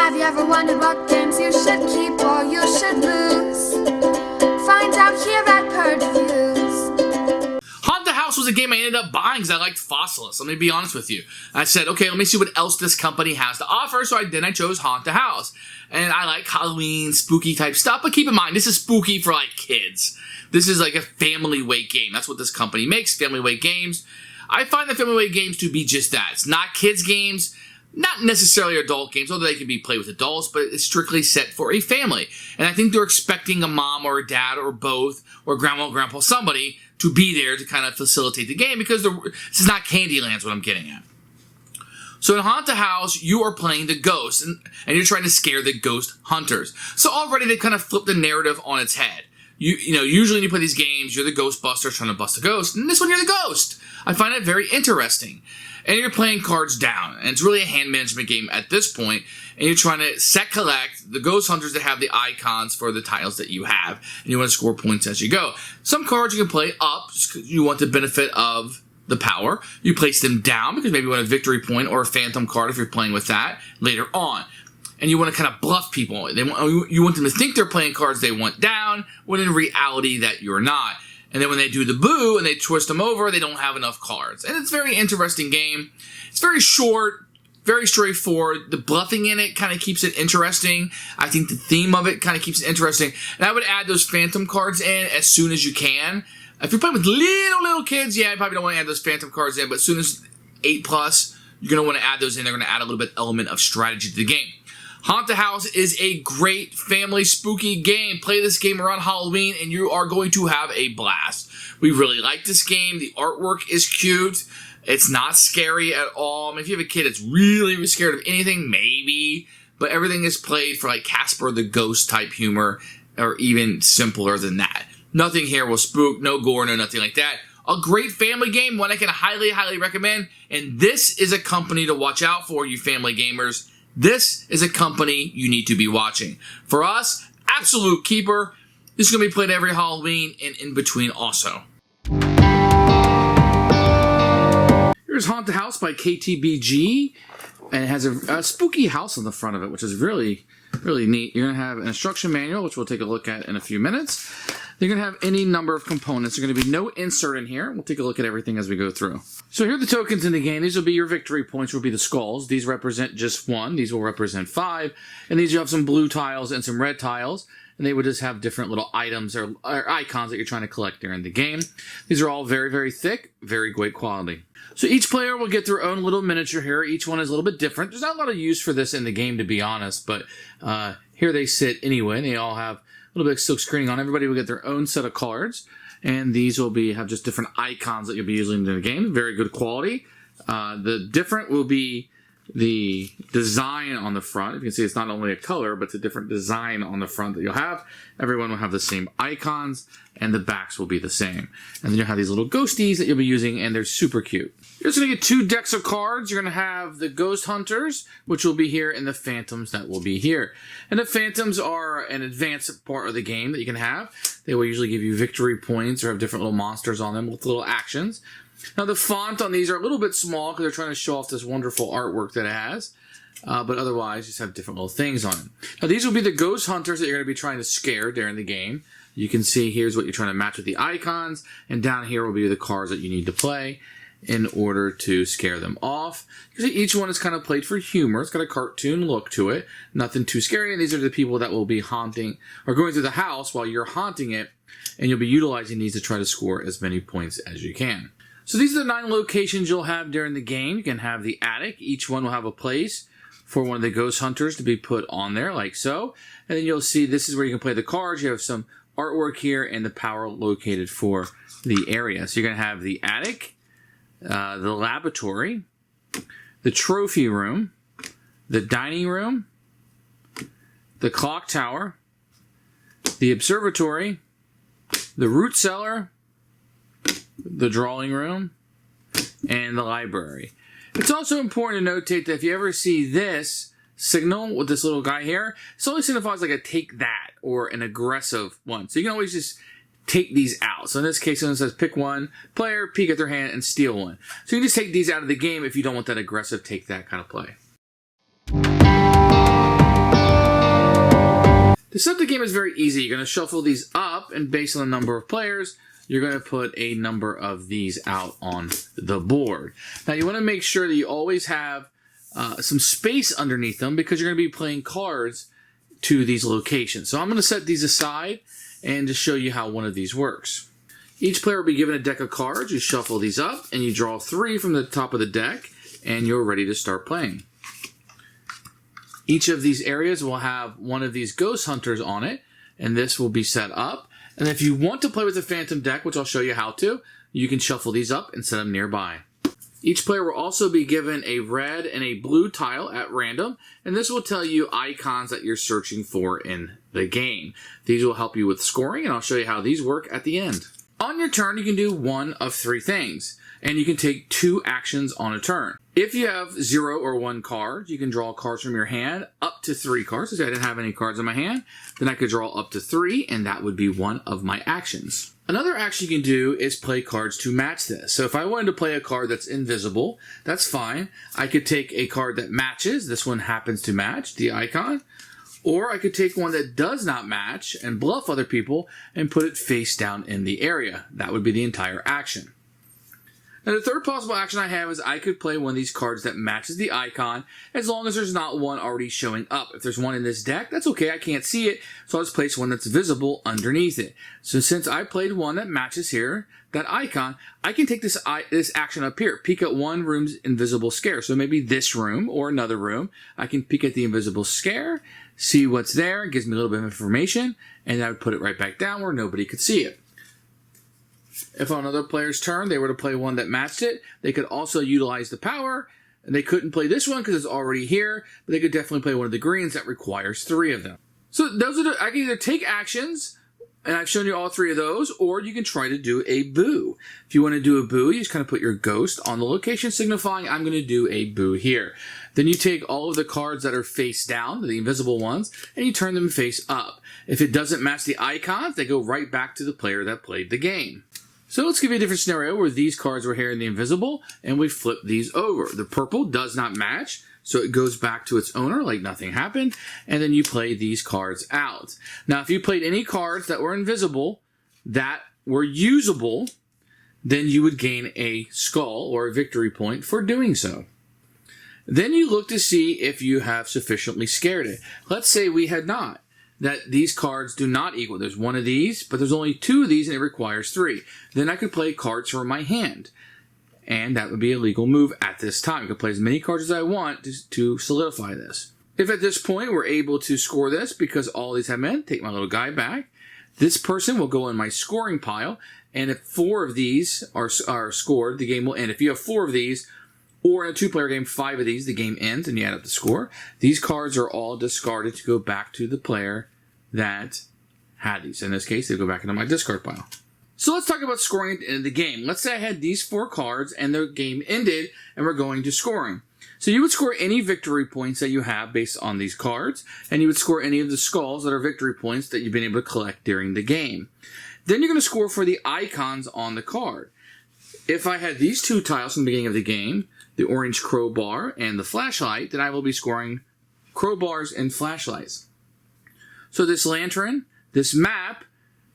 Have you ever wondered what games you should keep or you should lose? Find out here at Purge Reviews. Haunt the House was a game I ended up buying because I liked Fossilis. Let me be honest with you. I said, okay, let me see what else this company has to offer. So I chose Haunt the House. And I like Halloween, spooky type stuff. But keep in mind, this is spooky for like kids. This is like a family weight game. That's what this company makes, family weight games. I find the family weight games to be just that. It's not kids games, not necessarily adult games, although they can be played with adults, but it's strictly set for a family. And I think they're expecting a mom or a dad or both, or grandma or grandpa, somebody to be there to kind of facilitate the game, because this is not Candyland is what I'm getting at. So in Haunt the House, you are playing the ghost, and you're trying to scare the ghost hunters. So already they kind of flip the narrative on its head. You know, usually when you play these games, you're the Ghostbusters trying to bust a ghost, and this one you're the ghost. I find it very interesting. And you're playing cards down, and it's really a hand management game at this point, and you're trying to collect the ghost hunters that have the icons for the tiles that you have, and you want to score points as you go. Some cards you can play up, you want the benefit of the power. You place them down because maybe you want a victory point or a phantom card if you're playing with that later on. And you want to kind of bluff people. You want them to think they're playing cards they want down, when in reality that you're not. And then when they do the boo and they twist them over, they don't have enough cards. And it's a very interesting game. It's very short, very straightforward. The bluffing in it kind of keeps it interesting. I think the theme of it kind of keeps it interesting. And I would add those phantom cards in as soon as you can. If you're playing with little kids, yeah, you probably don't want to add those phantom cards in. But as soon as 8+, you're going to want to add those in. They're going to add a little bit element of strategy to the game. Haunt the House is a great family spooky game. Play this game around Halloween and you are going to have a blast. We really like this game. The artwork is cute. It's not scary at all. I mean, if you have a kid that's really scared of anything, maybe. But everything is played for like Casper the Ghost type humor, or even simpler than that. Nothing here will spook, no gore, no nothing like that. A great family game, one I can highly recommend. And this is a company to watch out for, you family gamers. This is a company you need to be watching. For us, absolute keeper. This is going to be played every Halloween and in between also. Here's Haunt the House by KTBG. And it has a spooky house on the front of it, which is really neat. You're going to have an instruction manual, which we'll take a look at in a few minutes. You're going to have any number of components. There's going to be no insert in here. We'll take a look at everything as we go through. So here are the tokens in the game. These will be your victory points, will be the skulls. These represent just 1. These will represent 5. And these you have some blue tiles and some red tiles. And they would just have different little items or icons that you're trying to collect during the game. These are all very thick, very great quality. So each player will get their own little miniature here. Each one is a little bit different. There's not a lot of use for this in the game, to be honest. But here they sit anyway. They all have a little bit of silk screening on. Everybody will get their own set of cards. And these will have just different icons that you'll be using in the game. Very good quality. The different will be the design on the front. You can see it's not only a color, but it's a different design on the front that you'll have. Everyone will have the same icons, and the backs will be the same. And then you'll have these little ghosties that you'll be using, and they're super cute. You're just going to get 2 decks of cards. You're going to have the Ghost Hunters, which will be here, and the Phantoms that will be here. And the Phantoms are an advanced part of the game that you can have. They will usually give you victory points or have different little monsters on them with little actions. Now, the font on these are a little bit small because they're trying to show off this wonderful artwork that it has. But otherwise, just have different little things on it. Now, these will be the ghost hunters that you're going to be trying to scare during the game. You can see here's what you're trying to match with the icons. And down here will be the cards that you need to play in order to scare them off. You see, each one is kind of played for humor. It's got a cartoon look to it. Nothing too scary. And these are the people that will be haunting or going through the house while you're haunting it. And you'll be utilizing these to try to score as many points as you can. So these are the 9 locations you'll have during the game. You can have the attic. Each one will have a place for one of the ghost hunters to be put on there, like so. And then you'll see this is where you can play the cards. You have some artwork here and the power located for the area. So you're going to have the attic, the laboratory, the trophy room, the dining room, the clock tower, the observatory, the root cellar, the drawing room, and the library. It's also important to notate that if you ever see this signal with this little guy here, it only signifies like a take that or an aggressive one. So you can always just take these out. So in this case, it says pick one, player, peek at their hand, and steal one. So you can just take these out of the game if you don't want that aggressive take that kind of play. To set up the game is very easy. You're going to shuffle these up, and based on the number of players, you're going to put a number of these out on the board. Now, you want to make sure that you always have some space underneath them because you're going to be playing cards to these locations. So I'm going to set these aside and just show you how one of these works. Each player will be given a deck of cards. You shuffle these up, and you draw 3 from the top of the deck, and you're ready to start playing. Each of these areas will have one of these ghost hunters on it, and this will be set up. And if you want to play with the phantom deck, which I'll show you how to, you can shuffle these up and set them nearby. Each player will also be given a red and a blue tile at random, and this will tell you icons that you're searching for in the game. These will help you with scoring, and I'll show you how these work at the end. On your turn, you can do one of 3 things, and you can take 2 actions on a turn. If you have 0 or 1 cards, you can draw cards from your hand up to 3 cards. So if I didn't have any cards in my hand, then I could draw up to 3, and that would be one of my actions. Another action you can do is play cards to match this. So if I wanted to play a card that's invisible, that's fine. I could take a card that matches. This one happens to match the icon. Or I could take one that does not match and bluff other people and put it face down in the area. That would be the entire action. Now, the third possible action I have is I could play one of these cards that matches the icon as long as there's not one already showing up. If there's one in this deck, that's okay. I can't see it, so I'll just place one that's visible underneath it. So since I played one that matches here, that icon, I can take this action up here. Peek at one room's invisible scare. So maybe this room or another room. I can peek at the invisible scare, see what's there. It gives me a little bit of information, and I would put it right back down where nobody could see it. If on another player's turn they were to play one that matched it, they could also utilize the power. And they couldn't play this one because it's already here, but they could definitely play one of the greens that requires 3 of them. So those are I can either take actions, and I've shown you all 3 of those, or you can try to do a boo. If you want to do a boo, you just kind of put your ghost on the location signifying I'm going to do a boo here. Then you take all of the cards that are face down, the invisible ones, and you turn them face up. If it doesn't match the icons, they go right back to the player that played the game. So let's give you a different scenario where these cards were here in the invisible, and we flip these over. The purple does not match, so it goes back to its owner like nothing happened, and then you play these cards out. Now, if you played any cards that were invisible that were usable, then you would gain a skull or a victory point for doing so. Then you look to see if you have sufficiently scared it. Let's say we had not. That these cards do not equal. There's 1 of these, but there's only 2 of these, and it requires 3. Then I could play cards from my hand, and that would be a legal move at this time. I could play as many cards as I want to solidify this. If at this point we're able to score this because all these have men, take my little guy back. This person will go in my scoring pile, and if 4 of these are scored, the game will end. If you have 4 of these, or in a 2-player game, 5 of these, the game ends and you add up the score. These cards are all discarded to go back to the player that had these. In this case, they go back into my discard pile. So let's talk about scoring at the end of the game. Let's say I had these 4 cards and the game ended and we're going to scoring. So you would score any victory points that you have based on these cards, and you would score any of the skulls that are victory points that you've been able to collect during the game. Then you're going to score for the icons on the card. If I had these 2 tiles from the beginning of the game, the orange crowbar and the flashlight, then I will be scoring crowbars and flashlights. So this lantern, this map,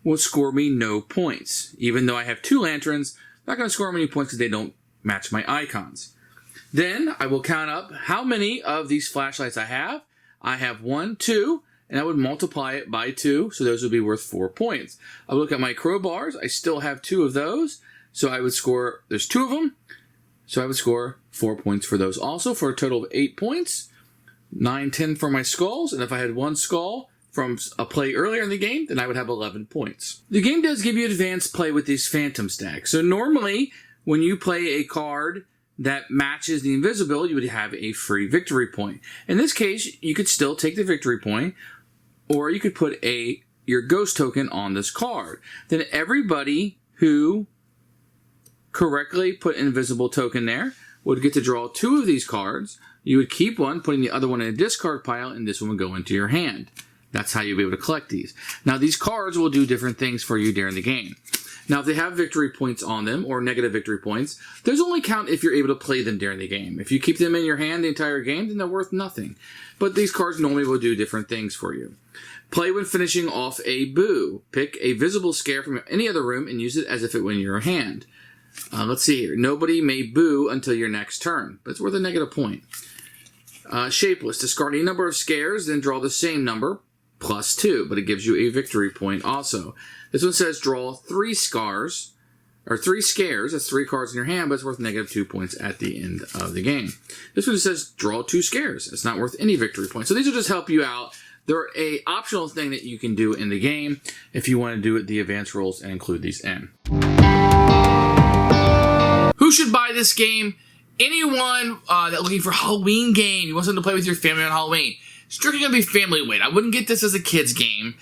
will score me no points. Even though I have 2 lanterns, I'm not going to score many points because they don't match my icons. Then I will count up how many of these flashlights I have. I have 1, 2, and I would multiply it by 2, so those would be worth 4 points. I would look at my crowbars. I still have 2 of those, so I would score, there's 2 of them, so I would score 4 points for those also, for a total of 8 points. 9, 10 for my skulls, and if I had 1 skull from a play earlier in the game, then I would have 11 points. The game does give you advanced play with these phantom stacks. So normally, when you play a card that matches the invisible, you would have a free victory point. In this case, you could still take the victory point, or you could put your ghost token on this card. Then everybody who correctly put an invisible token there would get to draw 2 of these cards. You would keep one, putting the other one in a discard pile, and this one would go into your hand. That's how you'll be able to collect these. Now, these cards will do different things for you during the game. Now, if they have victory points on them, or negative victory points, those only count if you're able to play them during the game. If you keep them in your hand the entire game, then they're worth nothing. but these cards normally will do different things for you. Play when finishing off a boo. Pick a visible scare from any other room and use it as if it were in your hand. Let's see here. Nobody may boo until your next turn, but it's worth a negative point. Shapeless. Discard any number of scares, then draw the same number, +2, but it gives you a victory point also. This one says draw 3 scares. That's 3 cards in your hand, but it's worth -2 points at the end of the game. This one says draw 2 scares. It's not worth any victory points. So these will just help you out. They're a optional thing that you can do in the game if you want to do it the advanced rules and include these in. Who should buy this game? Anyone that looking for a Halloween game, you want something to play with your family on Halloween. Strictly going to be family weight. I wouldn't get this as a kid's game.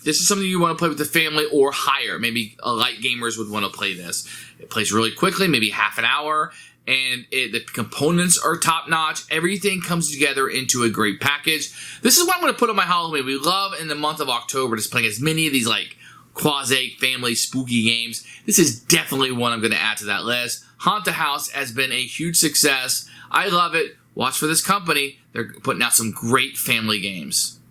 This is something you want to play with the family or higher. Maybe light gamers would want to play this. It plays really quickly, maybe half an hour, and the components are top-notch. Everything comes together into a great package. This is what I'm going to put on my Halloween. We love in the month of October just playing as many of these like quasi-family spooky games. This is definitely one I'm going to add to that list. Haunt the House has been a huge success. I love it. Watch for this company. They're putting out some great family games.